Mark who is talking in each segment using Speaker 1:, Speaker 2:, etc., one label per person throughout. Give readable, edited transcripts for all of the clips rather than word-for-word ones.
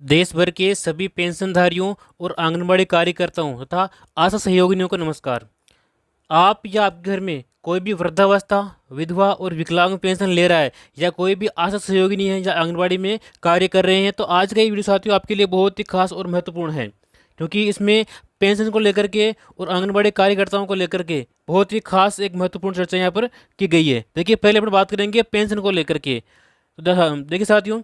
Speaker 1: देश भर के सभी पेंशनधारियों और आंगनबाड़ी कार्यकर्ताओं तथा आशा सहयोगिनियों को नमस्कार। आप या आपके घर में कोई भी वृद्धावस्था, विधवा और विकलांग पेंशन ले रहा है या कोई भी आशा सहयोगिनी है या आंगनबाड़ी में कार्य कर रहे हैं तो आज का ये वीडियो साथियों आपके लिए बहुत ही खास और महत्वपूर्ण है, क्योंकि इसमें पेंशन को लेकर के और आंगनबाड़ी कार्यकर्ताओं को लेकर के बहुत ही खास एक महत्वपूर्ण चर्चा यहाँ पर की गई है। देखिए, पहले अपन बात करेंगे पेंशन को लेकर के। तो देखिए साथियों,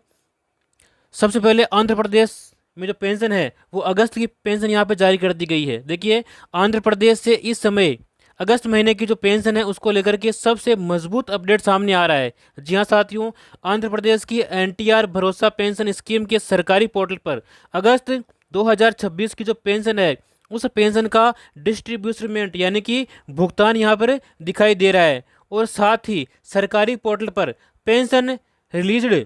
Speaker 1: सबसे पहले आंध्र प्रदेश में जो पेंशन है वो अगस्त की पेंशन यहाँ पे जारी कर दी गई है। देखिए, आंध्र प्रदेश से इस समय अगस्त महीने की जो पेंशन है उसको लेकर के सबसे मजबूत अपडेट सामने आ रहा है। जी हाँ साथियों, आंध्र प्रदेश की एनटीआर भरोसा पेंशन स्कीम के सरकारी पोर्टल पर अगस्त 2026 की जो पेंशन है उस पेंशन का डिस्ट्रीब्यूशमेंट यानी कि भुगतान यहाँ पर दिखाई दे रहा है। और साथ ही सरकारी पोर्टल पर पेंशन रिलीज्ड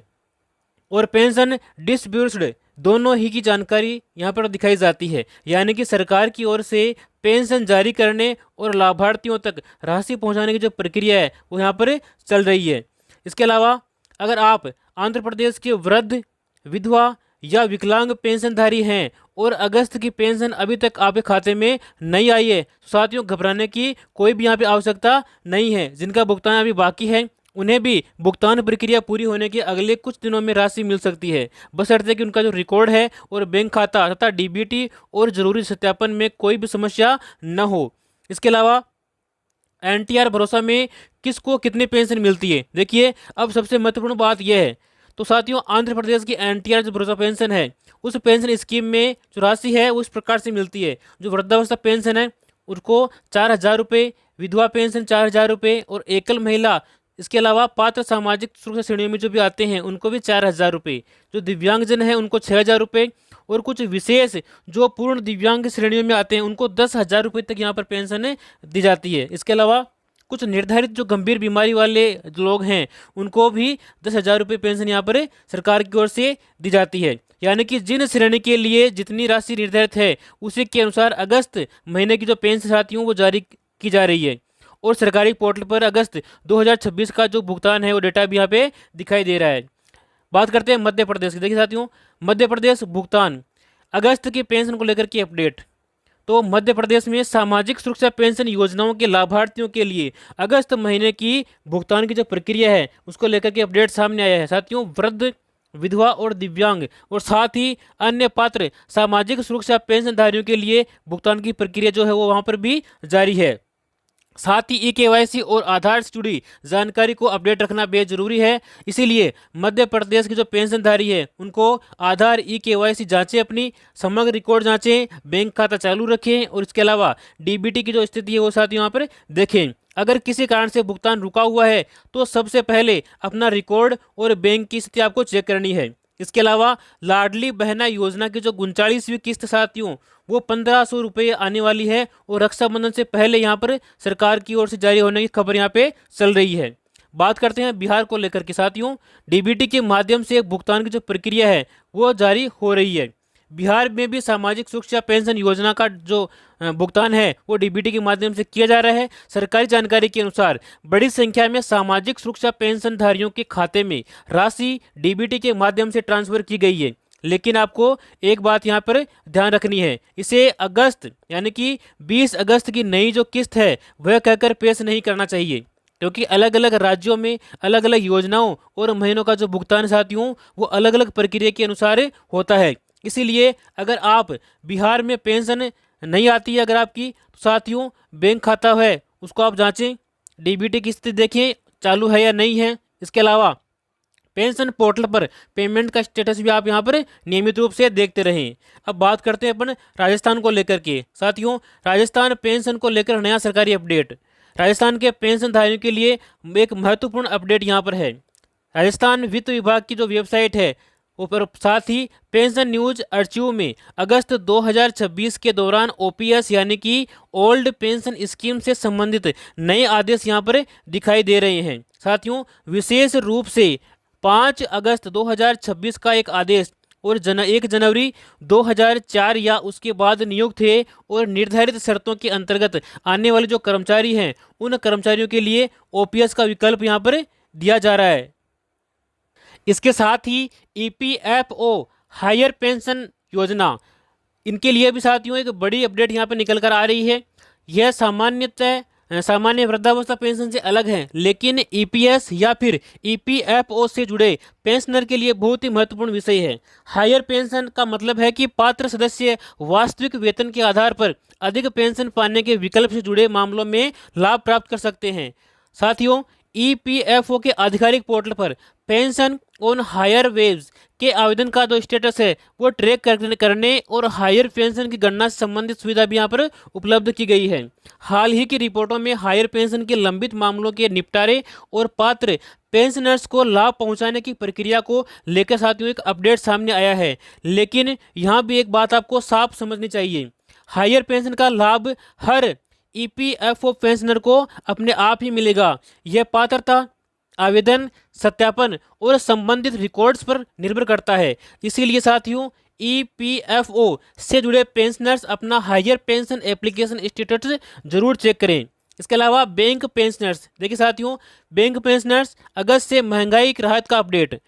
Speaker 1: और पेंशन डिस्ब्यूर्स्ड दोनों ही की जानकारी यहाँ पर दिखाई जाती है, यानी कि सरकार की ओर से पेंशन जारी करने और लाभार्थियों तक राशि पहुँचाने की जो प्रक्रिया है वो यहाँ पर चल रही है। इसके अलावा अगर आप आंध्र प्रदेश के वृद्ध, विधवा या विकलांग पेंशनधारी हैं और अगस्त की पेंशन अभी तक आपके खाते में नहीं आई है तो साथियों घबराने की कोई भी यहाँ पे आवश्यकता नहीं है। जिनका भुगतान अभी बाकी है उन्हें भी भुगतान प्रक्रिया पूरी होने के अगले कुछ दिनों में राशि मिल सकती है, बशर्ते कि उनका जो रिकॉर्ड है और बैंक खाता तथा डीबीटी और जरूरी सत्यापन में कोई भी समस्या न हो। इसके अलावा एनटीआर भरोसा में किसको कितनी पेंशन मिलती है, देखिए अब सबसे महत्वपूर्ण बात यह है। तो साथियों, आंध्र प्रदेश की एनटीआर जो भरोसा पेंशन है उस पेंशन स्कीम में जो राशि है उस प्रकार से मिलती है। जो वृद्धावस्था पेंशन है उसको 4,000 रुपये, विधवा पेंशन 4,000 रुपये और एकल महिला, इसके अलावा पात्र सामाजिक सुरक्षा श्रेणियों में जो भी आते हैं उनको भी 4,000 रुपये, जो दिव्यांगजन हैं उनको 6,000 रुपये और कुछ विशेष जो पूर्ण दिव्यांग श्रेणियों में आते हैं उनको 10,000 रुपये तक यहाँ पर पेंशन दी जाती है। इसके अलावा कुछ निर्धारित जो गंभीर बीमारी वाले जो लोग हैं उनको भी 10,000 रुपये पेंशन यहाँ पर सरकार की ओर से दी जाती है। यानी कि जिन श्रेणी के लिए जितनी राशि निर्धारित है उसी के अनुसार अगस्त महीने की जो पेंशन साथियों वो जारी की जा रही है। और सरकारी पोर्टल पर अगस्त 2026 का जो भुगतान है वो डेटा भी यहाँ पे दिखाई दे रहा है। बात करते हैं मध्य प्रदेश की। देखिए साथियों, मध्य प्रदेश भुगतान अगस्त की पेंशन को लेकर की अपडेट। तो मध्य प्रदेश में सामाजिक सुरक्षा पेंशन योजनाओं के लाभार्थियों के लिए अगस्त महीने की भुगतान की जो प्रक्रिया है उसको लेकर के अपडेट सामने आया है। साथियों, वृद्ध, विधवा और दिव्यांग और साथ ही अन्य पात्र सामाजिक सुरक्षा पेंशनधारियों के लिए भुगतान की प्रक्रिया जो है वो वहाँ पर भी जारी है। साथ ही ई-केवाईसी और आधार से जुड़ी जानकारी को अपडेट रखना बेहद जरूरी है। इसीलिए मध्य प्रदेश के जो पेंशनधारी है उनको आधार, ई-केवाईसी जांचें, अपनी समग्र रिकॉर्ड जांचें, बैंक खाता चालू रखें और इसके अलावा डीबीटी की जो स्थिति है वो साथ यहाँ पर देखें। अगर किसी कारण से भुगतान रुका हुआ है तो सबसे पहले अपना रिकॉर्ड और बैंक की स्थिति आपको चेक करनी है। इसके अलावा लाडली बहना योजना की जो 39वीं किस्त साथियों वो 1,500 रुपये आने वाली है और रक्षाबंधन से पहले यहाँ पर सरकार की ओर से जारी होने की खबर यहाँ पे चल रही है। बात करते हैं बिहार को लेकर के साथियों, डीबीटी के माध्यम से भुगतान की जो प्रक्रिया है वो जारी हो रही है। बिहार में भी सामाजिक सुरक्षा पेंशन योजना का जो भुगतान है वो डीबीटी के माध्यम से किया जा रहा है। सरकारी जानकारी के अनुसार बड़ी संख्या में सामाजिक सुरक्षा पेंशनधारियों के खाते में राशि डीबीटी के माध्यम से ट्रांसफर की गई है। लेकिन आपको एक बात यहाँ पर ध्यान रखनी है, इसे अगस्त यानी कि 20 अगस्त की नई जो किस्त है वह कहकर पेश नहीं करना चाहिए, क्योंकि अलग अलग राज्यों में अलग अलग योजनाओं और महीनों का जो भुगतान साथियों वो अलग अलग प्रक्रिया के अनुसार होता है। इसीलिए अगर आप बिहार में पेंशन नहीं आती है अगर आपकी, तो साथियों बैंक खाता है उसको आप जांचें, डीबीटी की स्थिति देखें चालू है या नहीं है। इसके अलावा पेंशन पोर्टल पर पेमेंट का स्टेटस भी आप यहां पर नियमित रूप से देखते रहें। अब बात करते हैं अपन राजस्थान को लेकर के। साथियों, राजस्थान पेंशन को लेकर नया सरकारी अपडेट। राजस्थान के पेंशनधारियों के लिए एक महत्वपूर्ण अपडेट यहां पर है। राजस्थान वित्त विभाग की जो वेबसाइट है ऊपर, साथ ही पेंशन न्यूज अर्चिव में अगस्त 2026 के दौरान ओपीएस यानी कि ओल्ड पेंशन स्कीम से संबंधित नए आदेश यहां पर दिखाई दे रहे हैं। साथियों, विशेष रूप से 5 अगस्त 2026 का एक आदेश और 1 जनवरी 2004 या उसके बाद नियुक्त थे और निर्धारित शर्तों के अंतर्गत आने वाले जो कर्मचारी हैं उन कर्मचारियों के लिए ओपीएस का विकल्प यहां पर दिया जा रहा है। इसके साथ ही ईपीएफओ हायर पेंशन योजना, इनके लिए भी साथियों एक बड़ी अपडेट यहाँ पे निकल कर आ रही है। यह सामान्य वृद्धावस्था पेंशन से अलग है, लेकिन ईपीएस या फिर ईपीएफओ से जुड़े पेंशनर के लिए बहुत ही महत्वपूर्ण विषय है। हायर पेंशन का मतलब है कि पात्र सदस्य वास्तविक वेतन के आधार पर अधिक पेंशन पाने के विकल्प से जुड़े मामलों में लाभ प्राप्त कर सकते हैं। साथियों, ईपीएफओ के आधिकारिक पोर्टल पर पेंशन ऑन हायर वेज के आवेदन का जो स्टेटस है वो ट्रैक करने और हायर पेंशन की गणना से संबंधित सुविधा भी यहाँ पर उपलब्ध की गई है। हाल ही की रिपोर्टों में हायर पेंशन के लंबित मामलों के निपटारे और पात्र पेंशनर्स को लाभ पहुंचाने की प्रक्रिया को लेकर साथियों एक अपडेट सामने आया है। लेकिन यहाँ भी एक बात आपको साफ समझनी चाहिए, हायर पेंशन का लाभ हर ईपीएफओ पेंशनर को अपने आप ही मिलेगा। यह पात्रता, आवेदन, सत्यापन और संबंधित रिकॉर्ड्स पर निर्भर करता है। इसीलिए साथियों, ईपीएफओ से जुड़े पेंशनर्स अपना हायर पेंशन एप्लीकेशन स्टेटस जरूर चेक करें। इसके अलावा बैंक पेंशनर्स, देखिए साथियों, बैंक पेंशनर्स अगस्त से महंगाई की राहत का अपडेट।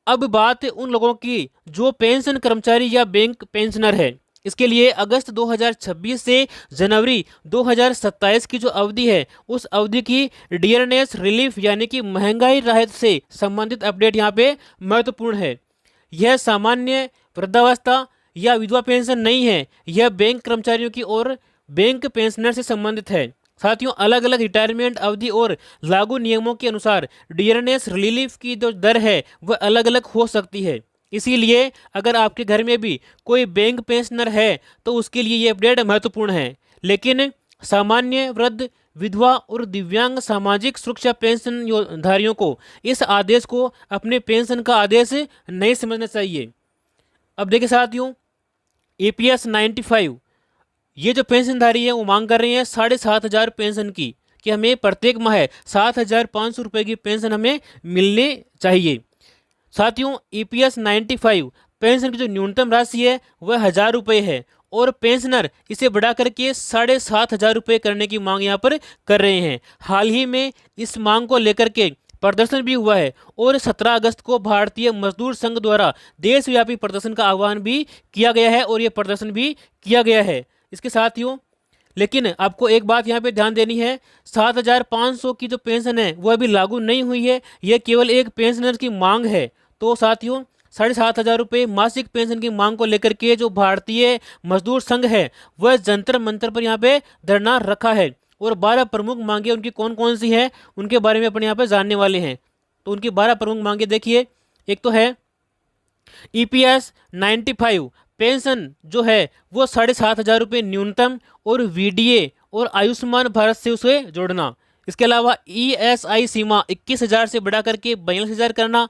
Speaker 1: अब बात उन लोगों की जो पेंशन कर्मचारी या बैंक पेंशनर है। इसके लिए अगस्त 2026 से जनवरी 2027 की जो अवधि है उस अवधि की डियरनेस रिलीफ यानी कि महंगाई राहत से संबंधित अपडेट यहाँ पे महत्वपूर्ण है। यह सामान्य वृद्धावस्था या विधवा पेंशन नहीं है, यह बैंक कर्मचारियों की और बैंक पेंशनर से संबंधित है। साथियों, अलग अलग रिटायरमेंट अवधि और लागू नियमों के अनुसार डियरनेस रिलीफ की जो दर है वह अलग अलग हो सकती है। इसीलिए अगर आपके घर में भी कोई बैंक पेंशनर है तो उसके लिए ये अपडेट महत्वपूर्ण है। लेकिन सामान्य, वृद्ध, विधवा और दिव्यांग सामाजिक सुरक्षा पेंशन धारियों को इस आदेश को अपने पेंशन का आदेश नहीं समझना चाहिए। अब देखिए साथियों, एपीएस 95 ये जो पेंशनधारी है वो मांग कर रही है 7,500 पेंशन की, कि हमें प्रत्येक माह 7,500 रुपये की पेंशन हमें मिलनी चाहिए। साथियों, ईपीएस 95 पेंशन की जो न्यूनतम राशि है वह 1,000 रुपये है और पेंशनर इसे बढ़ा करके 7,500 रुपये करने की मांग यहाँ पर कर रहे हैं। हाल ही में इस मांग को लेकर के प्रदर्शन भी हुआ है और 17 अगस्त को भारतीय मजदूर संघ द्वारा देशव्यापी प्रदर्शन का आह्वान भी किया गया है और ये प्रदर्शन भी किया गया है। इसके साथियों, लेकिन आपको एक बात यहाँ पे ध्यान देनी है, 7,500 की जो पेंशन है वह अभी लागू नहीं हुई है, यह केवल एक पेंशनर की मांग है। तो साथियों, 7,500 रुपये मासिक पेंशन की मांग को लेकर के जो भारतीय मजदूर संघ है वह जंतर मंतर पर यहाँ पे धरना रखा है और 12 प्रमुख मांगे उनकी कौन कौन सी हैं उनके बारे में अपने यहाँ पे जानने वाले हैं। तो उनकी 12 प्रमुख मांगे देखिए, एक तो है ईपीएस 95 पेंशन जो है वो 7,500 रुपये न्यूनतम और वीडीए और आयुष्मान भारत से उसे जोड़ना। इसके अलावा ईएसआई सीमा 21,000 से बढ़ा करके 42,000 करना।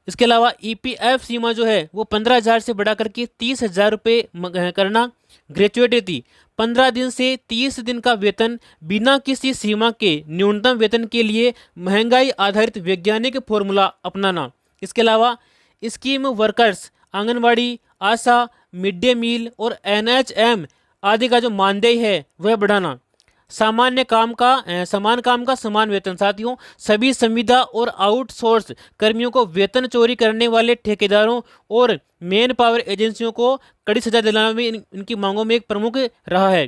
Speaker 1: इसके अलावा ईपीएफ सीमा जो है वो 15,000 से बढ़ा करके 30,000 रुपये करना। ग्रेचुएटी 15 दिन से 30 दिन का वेतन बिना किसी सीमा के न्यूनतम वेतन के लिए महंगाई आधारित वैज्ञानिक फॉर्मूला अपनाना। इसके अलावा स्कीम वर्कर्स, आंगनबाड़ी, आशा, मिड डे मील और एनएचएम आदि का जो मानदेय है वह बढ़ाना। समान काम का समान वेतन। साथियों, सभी संविदा और आउटसोर्स कर्मियों को वेतन चोरी करने वाले ठेकेदारों और मैन पावर एजेंसियों को कड़ी सजा दिलाना भी इनकी मांगों में एक प्रमुख रहा है।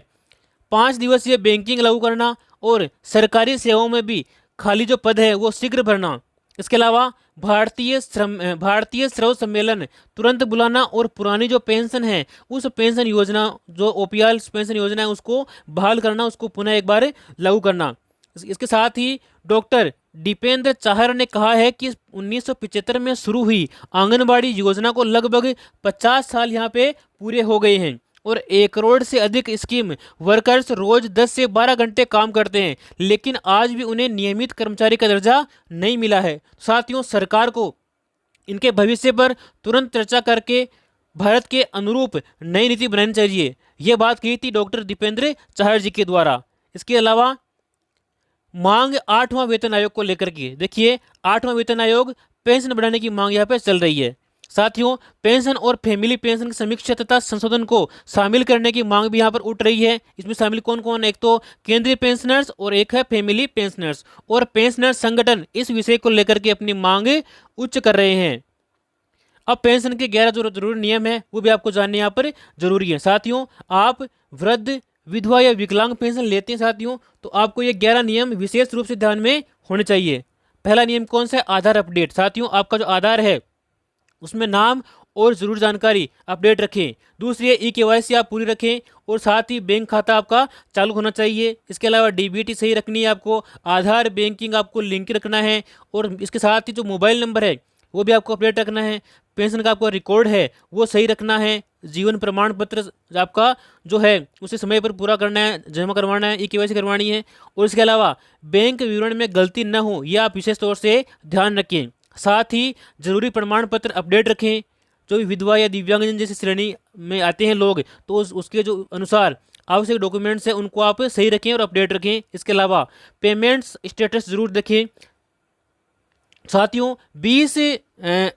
Speaker 1: 5 दिवसीय बैंकिंग लागू करना और सरकारी सेवाओं में भी खाली जो पद है वो शीघ्र भरना। इसके अलावा भारतीय श्रम सम्मेलन तुरंत बुलाना और पुरानी जो पेंशन है उस पेंशन योजना जो ओपीआर पेंशन योजना है उसको बहाल करना, उसको पुनः एक बार लागू करना। इसके साथ ही डॉक्टर दीपेंद्र चाहर ने कहा है कि 1975 में शुरू हुई आंगनबाड़ी योजना को लगभग 50 साल यहाँ पे पूरे हो गए हैं और 1 करोड़ से अधिक स्कीम वर्कर्स रोज 10 से 12 घंटे काम करते हैं, लेकिन आज भी उन्हें नियमित कर्मचारी का दर्जा नहीं मिला है। साथियों, सरकार को इनके भविष्य पर तुरंत चर्चा करके भारत के अनुरूप नई नीति बनानी चाहिए। ये बात कही थी डॉक्टर दीपेंद्र चाहर जी के द्वारा। इसके अलावा मांग 8वां वेतन आयोग को लेकर के देखिए, 8वां वेतन आयोग पेंशन बढ़ाने की मांग यहाँ पे चल रही है। साथियों, पेंशन और फैमिली पेंशन की समीक्षा तथा संशोधन को शामिल करने की मांग भी यहाँ पर उठ रही है। इसमें शामिल कौन कौन है? एक तो केंद्रीय पेंशनर्स और एक है फैमिली पेंशनर्स, और पेंशनर संगठन इस विषय को लेकर के अपनी मांग उच्च कर रहे हैं। अब पेंशन के 11 जो जरूरी नियम है वो भी आपको जानने यहाँ पर जरूरी है। साथियों, आप वृद्ध, विधवा या विकलांग पेंशन लेते हैं साथियों, तो आपको ये 11 नियम विशेष रूप से ध्यान में होने चाहिए। पहला नियम कौन सा है? आधार अपडेट। साथियों, आपका जो आधार है उसमें नाम और ज़रूर जानकारी अपडेट रखें। दूसरी है ई-केवाईसी आप पूरी रखें, और साथ ही बैंक खाता आपका चालू होना चाहिए। इसके अलावा डीबीटी सही रखनी है आपको, आधार बैंकिंग आपको लिंक रखना है, और इसके साथ ही जो मोबाइल नंबर है वो भी आपको अपडेट रखना है। पेंशन का आपका रिकॉर्ड है वो सही रखना है। जीवन प्रमाण पत्र आपका जो है उसे समय पर पूरा करना है, जमा करवाना है, ई-केवाईसी करवानी है। और इसके अलावा बैंक विवरण में गलती न हो यह आप विशेष तौर से ध्यान रखें। साथ ही जरूरी प्रमाण पत्र अपडेट रखें। जो भी विधवा या दिव्यांगजन जैसी श्रेणी में आते हैं लोग, तो उसके जो अनुसार आवश्यक डॉक्यूमेंट्स हैं उनको आप सही रखें और अपडेट रखें। इसके अलावा पेमेंट्स स्टेटस जरूर देखें। साथियों, 20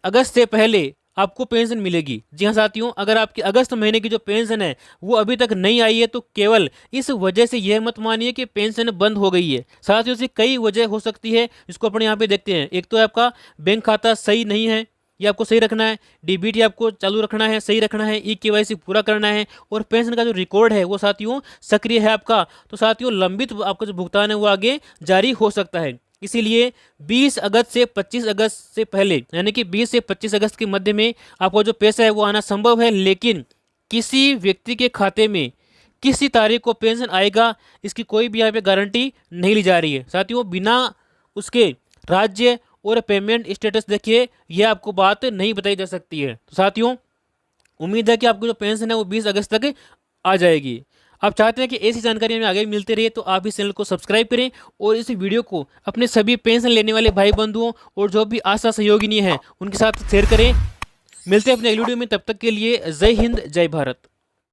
Speaker 1: अगस्त से पहले आपको पेंशन मिलेगी। जी हाँ साथियों, अगर आपकी अगस्त महीने की जो पेंशन है वो अभी तक नहीं आई है तो केवल इस वजह से यह मत मानिए कि पेंशन बंद हो गई है। साथियों, से कई वजह हो सकती है, इसको अपने यहाँ पे देखते हैं। एक तो आपका बैंक खाता सही नहीं है, ये आपको सही रखना है। डीबीटी आपको चालू रखना है, सही रखना है। ई-केवाईसी पूरा करना है, और पेंशन का जो रिकॉर्ड है वो साथियों सक्रिय है आपका। तो साथियों, लंबित आपका जो भुगतान है वो आगे जारी हो सकता है। इसीलिए 20 अगस्त से 25 अगस्त से पहले, यानी कि 20 से 25 अगस्त के मध्य में आपको जो पैसा है वो आना संभव है। लेकिन किसी व्यक्ति के खाते में किसी तारीख को पेंशन आएगा, इसकी कोई भी यहाँ पे गारंटी नहीं ली जा रही है। साथियों, बिना उसके राज्य और पेमेंट स्टेटस देखिए यह आपको बात नहीं बताई जा सकती है। तो साथियों, उम्मीद है कि आपको जो पेंशन है वो 20 अगस्त तक आ जाएगी। आप चाहते हैं कि ऐसी जानकारी हमें आगे मिलती रहे तो आप इस चैनल को सब्सक्राइब करें, और इस वीडियो को अपने सभी पेंशन लेने वाले भाई बंधुओं और जो भी आशा सहयोगिनी हैं उनके साथ शेयर करें। मिलते हैं अपने अगली वीडियो में, तब तक के लिए जय हिंद, जय भारत।